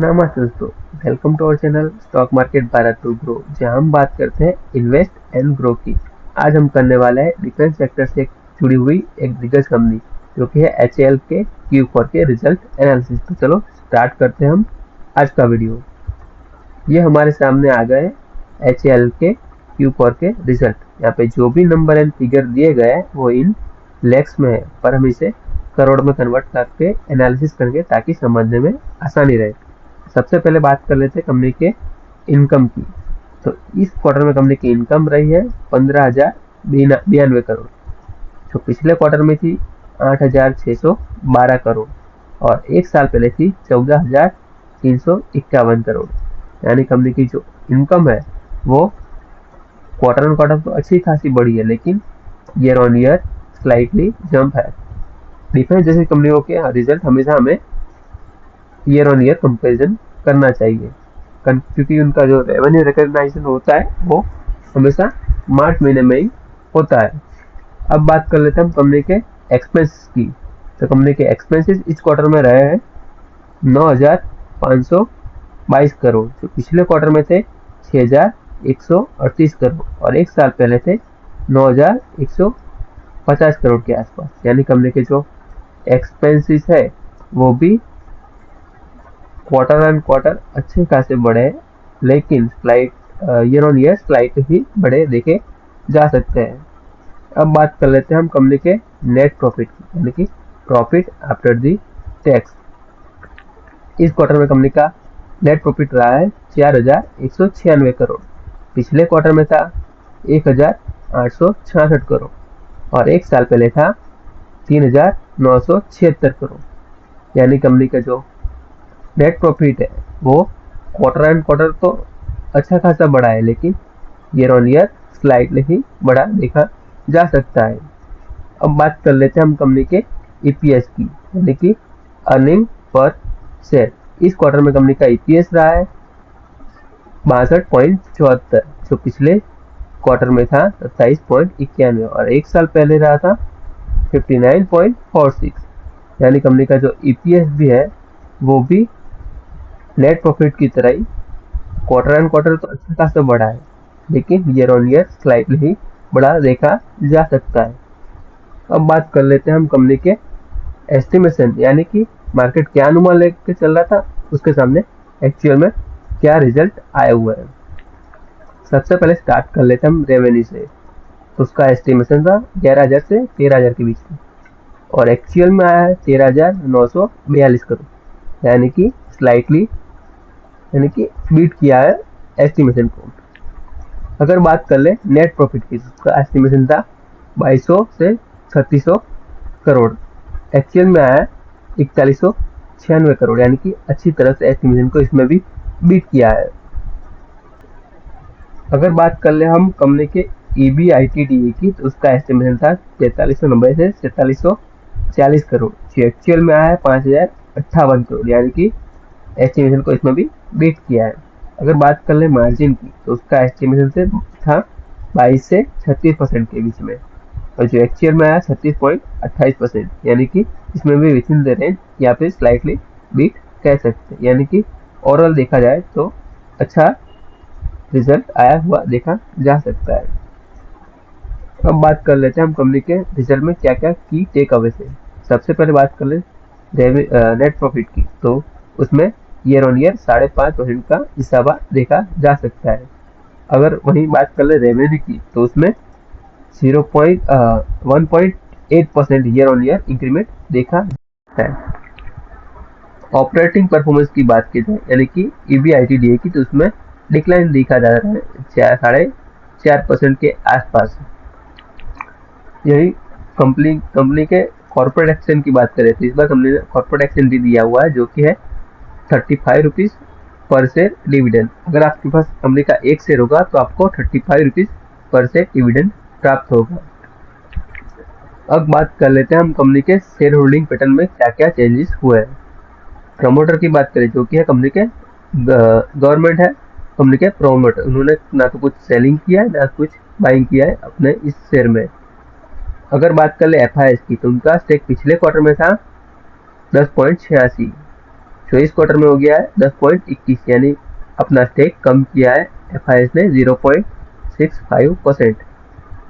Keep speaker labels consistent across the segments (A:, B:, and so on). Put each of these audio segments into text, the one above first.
A: नमस्ते दोस्तों, welcome to our channel stock market Bharat to grow, जहां हम बात करते हैं इन्वेस्ट एंड ग्रो की। आज हम करने वाले हैं डिफेंस सेक्टर से जुड़ी हुई एक दिग्गज कंपनी जो कि है HAL के Q4 के रिजल्ट एनालिसिस। तो चलो स्टार्ट करते हैं हम आज का वीडियो। ये हमारे सामने आ गए HAL के Q4 के रिजल्ट। यहाँ पे जो भी नंबर एंड फिगर दिए गए हैं वो इन लैक्स में है, पर हम इसे करोड़ में कन्वर्ट करके एनालिसिस करेंगे ताकि समझने में आसानी रहे। सबसे पहले बात कर लेते हैं कंपनी के इनकम की। तो इस क्वार्टर में कंपनी की इनकम रही है 15,092 करोड़, जो पिछले क्वार्टर में थी 8,612 करोड़ और एक साल पहले थी 14,351 करोड़। यानी कंपनी की जो इनकम है वो क्वार्टर ऑन क्वार्टर तो अच्छी खासी बढ़ी है, लेकिन year on year slightly jump है। डिफेंस जैसी कंपनियों के रिजल्ट हमेशा हमें ईयर ऑन ईयर कंपेरिजन करना चाहिए, क्योंकि उनका जो रेवेन्यू रिकॉग्नाइजेशन होता है वो हमेशा मार्च महीने में ही होता है। अब बात कर लेते हैं हम कंपनी के एक्सपेंसेस की। तो कंपनी के एक्सपेंसेस इस क्वार्टर में रहे हैं 9,522 करोड़, जो पिछले क्वार्टर में थे 6,138 करोड़ और एक साल पहले थे 9,150 करोड़ के आसपास। यानी कंपनी के जो एक्सपेंसेस है वो भी क्वार्टर एंड क्वार्टर अच्छे खासे बढ़े, लेकिन slight year on year slight ही बढ़े देखे जा सकते हैं। अब बात कर लेते हैं हम कंपनी के नेट प्रॉफिट की, यानी कि प्रॉफिट आफ्टर दी टैक्स। इस क्वार्टर में कंपनी का नेट प्रॉफिट रहा है 4,196 करोड़, पिछले क्वार्टर में था 1,866 करोड़ और एक साल पहले था 3,976 करोड़। यानी कंपनी का जो नेट प्रॉफिट है वो क्वार्टर एंड क्वार्टर तो अच्छा खासा बढ़ा है, लेकिन ईयर ऑन ईयर स्लाइटली ही बढ़ा देखा जा सकता है। अब बात कर लेते हैं हम कंपनी के EPS की, यानी कि अर्निंग पर शेयर। इस क्वार्टर में कंपनी का EPS रहा है 62.74, जो पिछले क्वार्टर में था 27.91 और एक साल पहले रहा था 59.46। यानी कंपनी का जो EPS भी है वो भी नेट प्रॉफिट की तरह ही क्वार्टर एंड क्वार्टर तो अच्छा खासा बढ़ा है, लेकिन ईयर ऑन ईयर स्लाइटली ही बढ़ा देखा जा सकता है। अब बात कर लेते हैं हम कंपनी के एस्टिमेशन, यानी कि मार्केट क्या अनुमान लेके चल रहा था उसके सामने एक्चुअल में क्या रिजल्ट आया हुआ है। सबसे पहले स्टार्ट कर लेते हैं हम रेवेन्यू से। तो उसका एस्टिमेशन था 11,000 से 13,000 के बीच में और एक्चुअल में आया है 13,942 करोड़, यानी कि स्लाइटली बीट किया है एस्टिमेशन को। अगर बात कर ले नेट प्रॉफिट की, उसका एस्टिमेशन था 2,200 से 3,600 करोड़, एक्चुअल में आया 4,196 करोड़, यानी कि अच्छी तरह से एस्टिमेशन को इसमें भी बीट किया है। अगर बात कर ले हम कंपनी के EBITDA की, तो उसका एस्टिमेशन था 4,390 से 4,440 करोड़, जो एक्चुअल में आया है 5,058 करोड़, यानी कि एस्टिमेशन को इसमें भी बीट किया है। अगर बात कर ले मार्जिन की, तो उसका एस्टिमेशन से था 22 से 36% के बीच में और जो एक्चुअल में आया 36.28%, यानी कि इसमें भी विद इन द रेंज या फिर स्लाइटली बीट कह सकते हैं। यानी कि ओवरऑल देखा जाए तो अच्छा रिजल्ट आया हुआ देखा जा सकता है। अब बात कर लेते हैं हम कंपनी के रिजल्ट में क्या क्या की टेक अवे से। सबसे पहले बात कर ले नेट प्रॉफिट की, तो उसमें ईयर ऑन ईयर 5.5% का इजाफा देखा जा सकता है। अगर वहीं बात कर ले रेवेन्यू की, तो उसमें 1.8% ईयर ऑन ईयर इंक्रीमेंट देखा जाता है। ऑपरेटिंग परफॉर्मेंस की बात की जाए, यानी कि EBITDA की, तो उसमें डिक्लाइन देखा जा रहा है 4.5% के आसपास। यही कंपनी के कॉर्पोरेट एक्शन की बात करें तो इस बार कंपनी ने कॉर्पोरेट एक्शन भी दिया हुआ है, जो कि है 35 रुपीज पर शेयर डिविडेंड। अगर आपके पास कंपनी का एक शेयर होगा तो आपको 35 रुपीज पर शेयर डिविडेंड प्राप्त होगा। अब बात कर लेते हैं हम कंपनी के शेयर होल्डिंग पैटर्न में क्या क्या चेंजेस हुए हैं। प्रमोटर की बात करें, जो कि है कंपनी के गवर्नमेंट है, कंपनी के प्रमोटर, उन्होंने ना तो कुछ सेलिंग किया है ना कुछ बाइंग किया है अपने इस शेयर में। अगर बात कर ले FIS की, तो उनका स्टेक पिछले क्वार्टर में था 10.86, तो इस क्वार्टर में हो गया है 10.21, यानी अपना स्टेक कम किया है FIS ने 0.65%।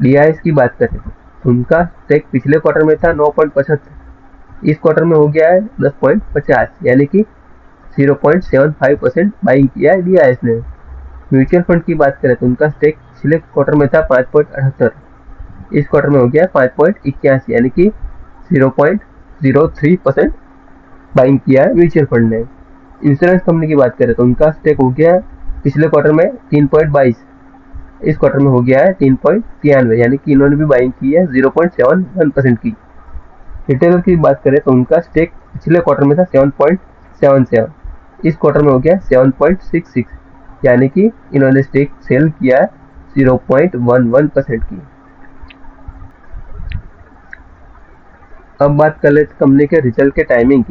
A: DIS की बात करें तो उनका स्टेक पिछले क्वार्टर में था 9.75, इस क्वार्टर में हो गया है 10.50, यानी कि 0.75% बाइंग किया है DIS ने। म्यूचुअल फंड की बात करें तो उनका स्टेक पिछले क्वार्टर में था 5.78, इस क्वार्टर में हो गया 5.81, यानी कि 0.03% बाइंग किया है म्यूचुअल फंड ने। इंश्योरेंस कंपनी की बात करें तो उनका स्टेक हो गया पिछले क्वार्टर में 3.22, इस क्वार्टर में हो गया है 3.93, यानी कि इन्होंने भी बाइंग की है 0.71% की। रिटेलर की बात करें तो उनका स्टेक पिछले क्वार्टर में था 7.77, इस क्वार्टर में हो गया 7.66, यानी कि इन्होंने स्टेक सेल किया है 0.11% की। अब बात कर लेते कंपनी के रिजल्ट के टाइमिंग की।